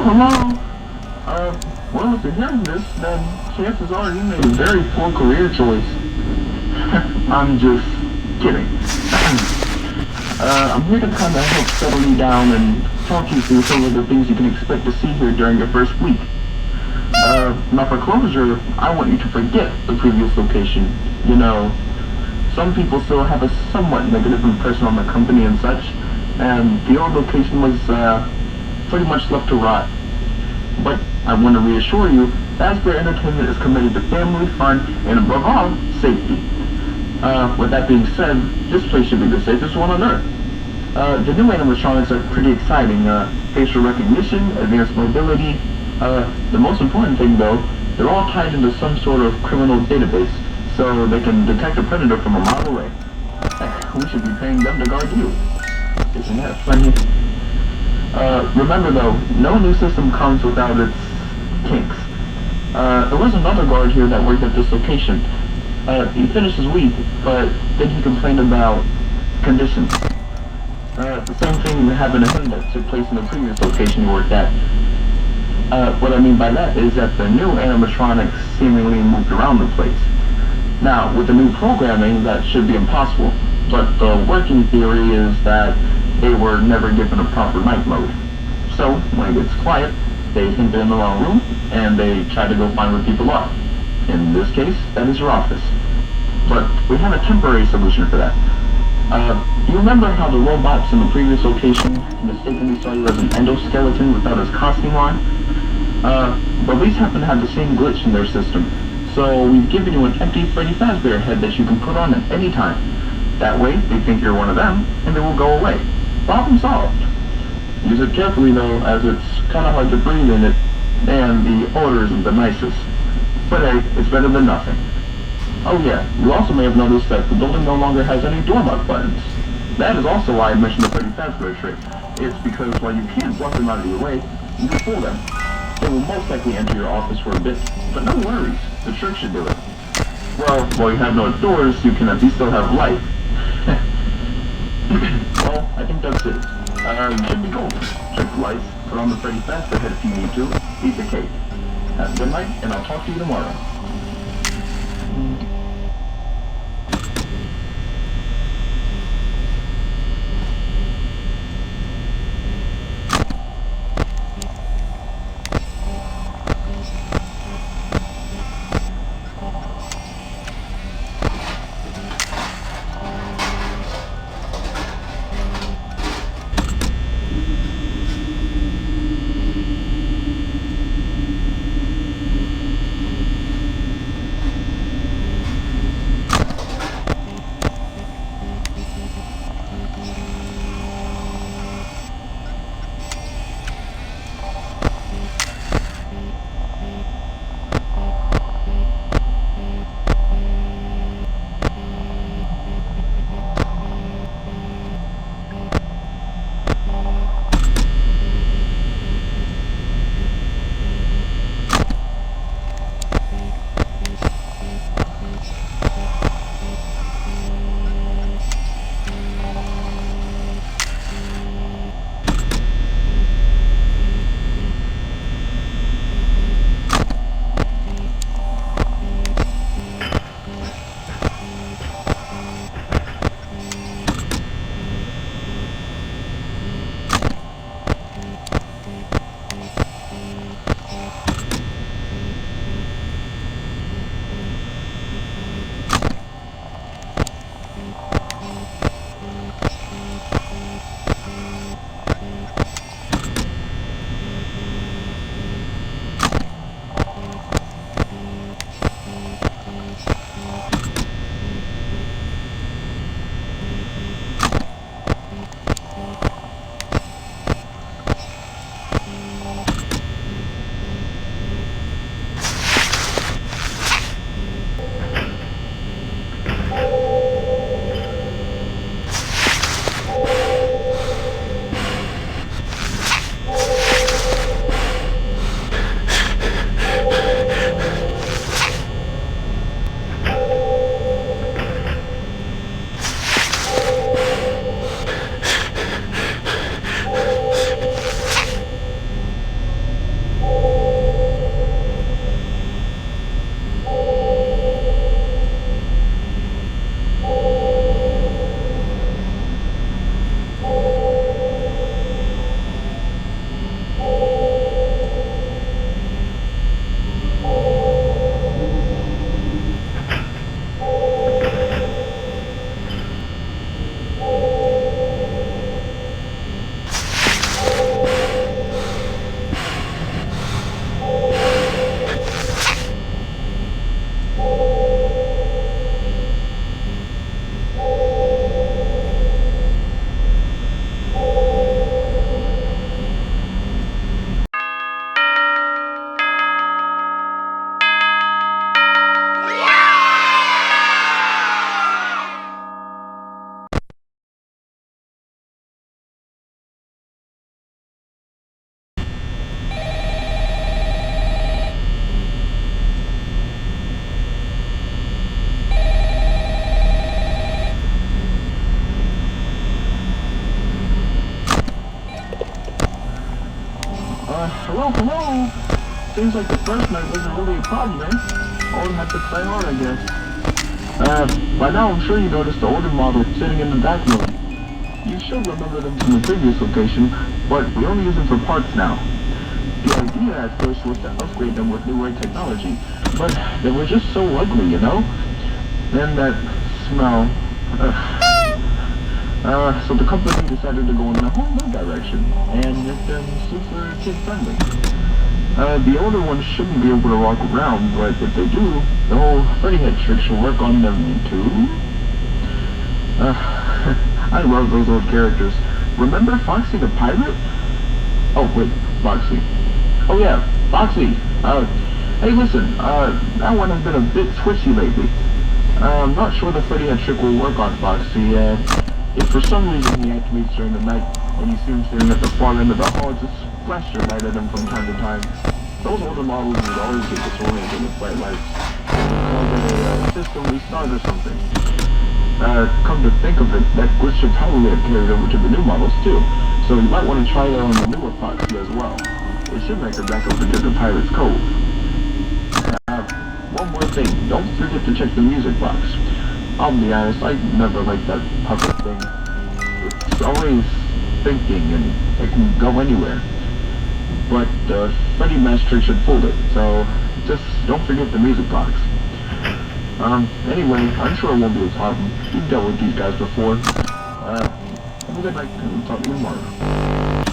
hello. Well, if you're hearing this, then chances are you made a very poor career choice. I'm just kidding. I'm here to kind of help settle you down and talk you through some of the things you can expect to see here during your first week. Now for closure, I want you to forget the previous location. You know, some people still have a somewhat negative impression on the company and such, and the old location was, pretty much left to rot. But I want to reassure you, Fazbear Entertainment is committed to family, fun, and above all, safety. With that being said, this place should be the safest one on Earth. The new animatronics are pretty exciting. Facial recognition, advanced mobility. The most important thing though, they're all tied into some sort of criminal database, so they can detect a predator from a mile away. Heck, we should be paying them to guard you. Isn't that funny? Remember though, no new system comes without its kinks. There was another guard here that worked at this location. He finished his week, but then he complained about conditions. The same thing happened to him that took place in the previous location he worked at. What I mean by that is that the new animatronics seemingly moved around the place. Now, with the new programming, that should be impossible, but the working theory is that they were never given a proper night mode. So, when it gets quiet, they think they're in the wrong room, and they try to go find where people are. In this case, that is your office. But we have a temporary solution for that. You remember how the robots in the previous location mistakenly saw you as an endoskeleton without his costume on? But these happen to have the same glitch in their system. So we've given you an empty Freddy Fazbear head that you can put on at any time. That way, they think you're one of them, and they will go away. Problem solved. Use it carefully though, as it's kinda hard to breathe in it, and the odor isn't the nicest. But hey, it's better than nothing. Oh yeah, you also may have noticed that the building no longer has any door lock buttons. That is also why I mentioned the Freddy Fazbear trick. It's because while you can't block them out of your way, you can fool them. They will most likely enter your office for a bit, but no worries, the trick should do it. Well, while you have no doors, you can at least still have light. Well, I think that's it. You should be golden. Check the lights, put on the Freddy Fazbear head if you need to, eat the cake. Have a good night, and I'll talk to you tomorrow. Hello, hello! Seems like the first night wasn't really a problem, eh? All had to play hard, I guess. By now I'm sure you noticed the older model sitting in the back room. You should remember them from the previous location, but we only use them for parts now. The idea at first was to upgrade them with newer technology, but they were just so ugly, you know? Then that smell. So the company decided to go in a whole new direction, and make them super kid-friendly. The older ones shouldn't be able to walk around, but if they do, the whole Freddy head trick should work on them too. I love those old characters. Remember Foxy the Pirate? Oh wait, Foxy. Oh yeah, Foxy. Hey listen, that one has been a bit twitchy lately. I'm not sure the Freddy head trick will work on Foxy. If for some reason he activates during the night, and you see him staring at the far end of the hall, just flash your light at him from time to time. Those older models would always get disoriented with bright lights. Called it a system restart or something. Come to think of it, that glitch should probably have carried over to the new models too. So you might want to try it on the newer Foxy as well. It should make her back up into the Pirate's Cove. One more thing, don't forget to check the music box. I'll be honest, I never liked that puppet thing. It's always thinking and it can go anywhere. But Freddy Master should fold it, so just don't forget the music box. Anyway, I'm sure it won't be a problem. You've dealt with these guys before. Have a good night, and talk to you tomorrow.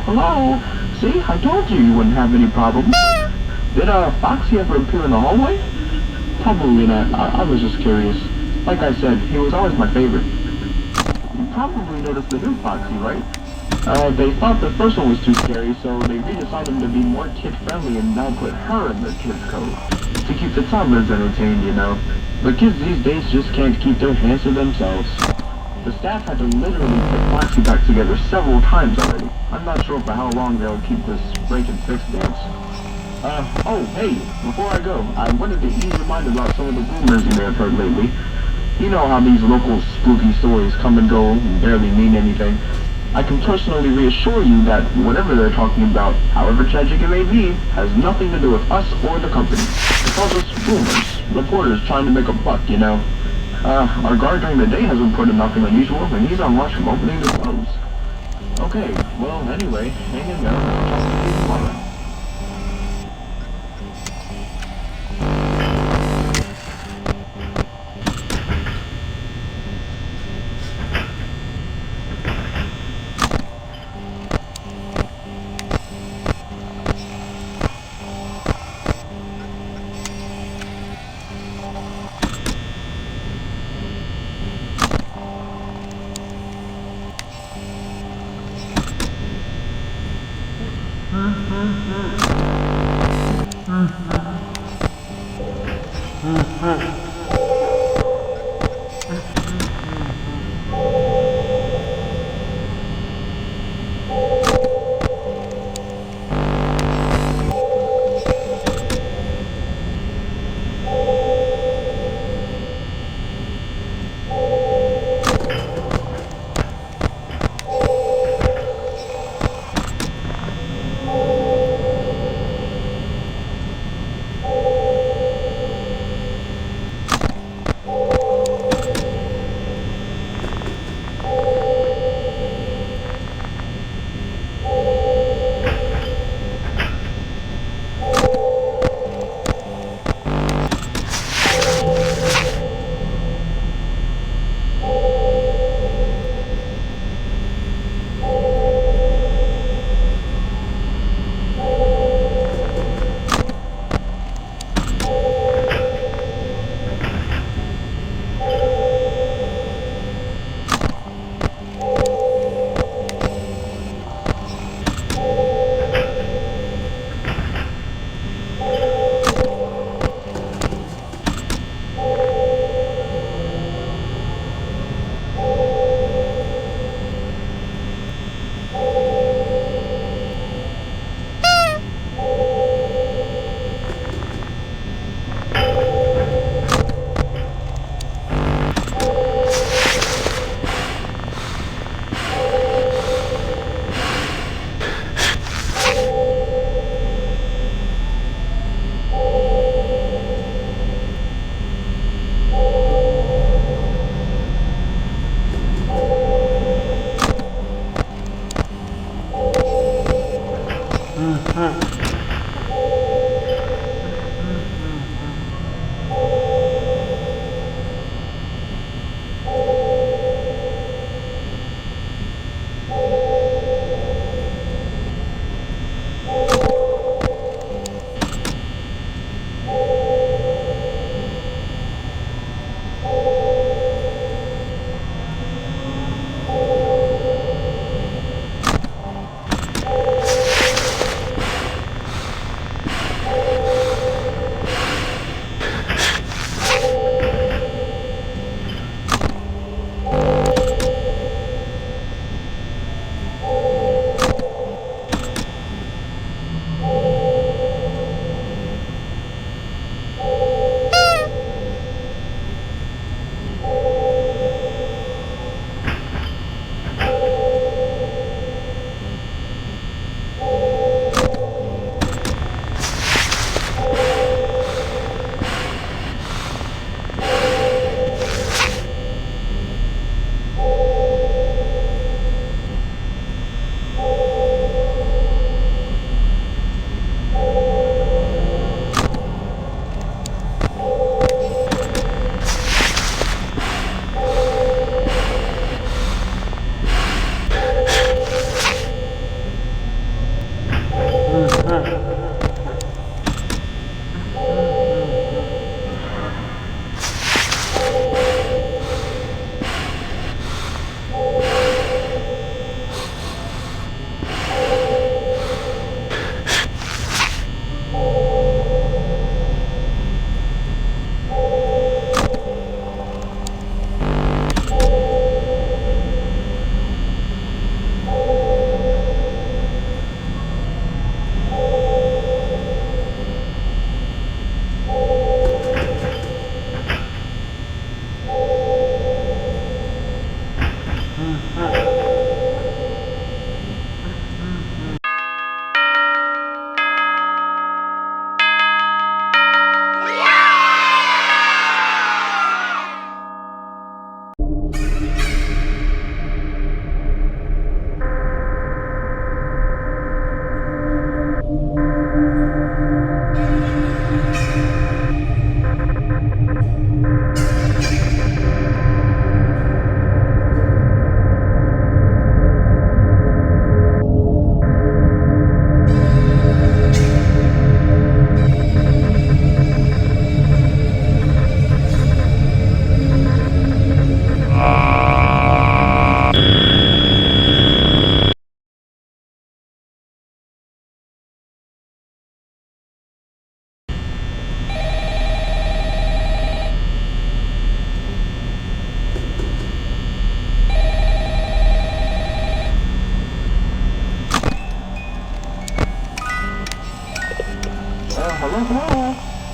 Hello? See, I told you you wouldn't have any problems. Did, Foxy ever appear in the hallway? Probably not. I was just curious. Like I said, he was always my favorite. You probably noticed the new Foxy, right? They thought the first one was too scary, so they redesigned him to be more kid-friendly and now put her in the kids' code. To keep the toddlers entertained, you know. But kids these days just can't keep their hands to themselves. The staff had to literally put Foxy back together several times already. I'm not sure for how long they'll keep this break and fix dance. Oh, hey, before I go, I wanted to ease your mind about some of the rumors you may have heard lately. You know how these local spooky stories come and go and barely mean anything. I can personally reassure you that whatever they're talking about, however tragic it may be, has nothing to do with us or the company. It's all just rumors, reporters trying to make a buck, you know. Our guard during the day has reported nothing unusual, and he's on watch from opening to close. Okay, well, anyway, hang in there, and I'll talk to you tomorrow.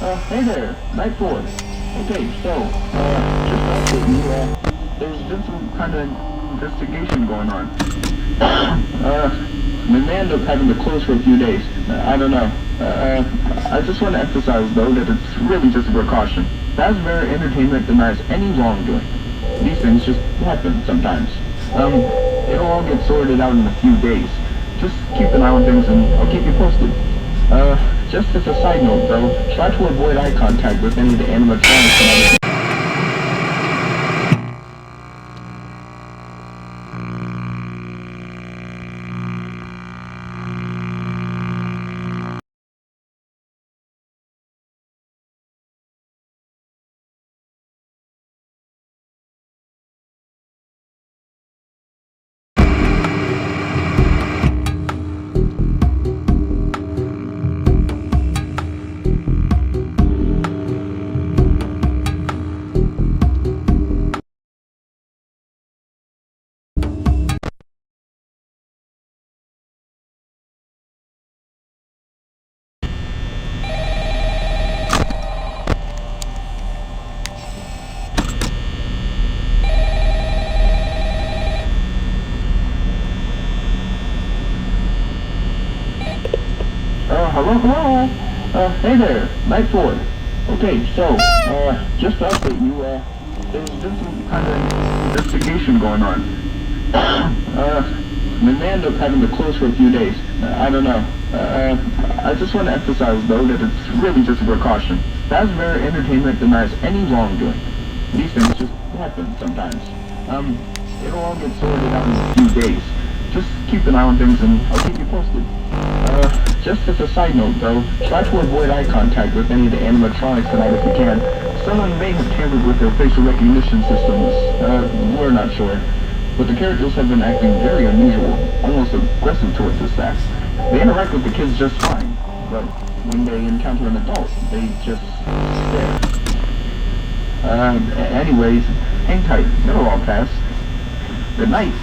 Hey there, Night 4. Okay, so, just to update you, there's been some kind of investigation going on. We may end up having to close for a few days. I don't know. I just want to emphasize, though, that it's really just a precaution. Fazbear Entertainment denies any wrongdoing. These things just happen sometimes. It'll all get sorted out in a few days. Just keep an eye on things and I'll keep you posted. Just as a side note, though, try to avoid eye contact with any of the animatronics and other. Hello? Hey there, Night 4. Okay, so, just to update you, there's been some kind of investigation going on. We may end up having to close for a few days. I don't know. I just want to emphasize, though, that it's really just a precaution. Fazbear Entertainment denies any wrongdoing. These things just happen sometimes. It'll all get sorted out in a few days. Just keep an eye on things and I'll keep you posted. Just as a side note, though, try to avoid eye contact with any of the animatronics tonight if you can. Someone may have tampered with their facial recognition systems. We're not sure. But the characters have been acting very unusual, almost aggressive towards the staff. They interact with the kids just fine, but when they encounter an adult, they just stare. Anyways, hang tight. It'll all pass. Good night.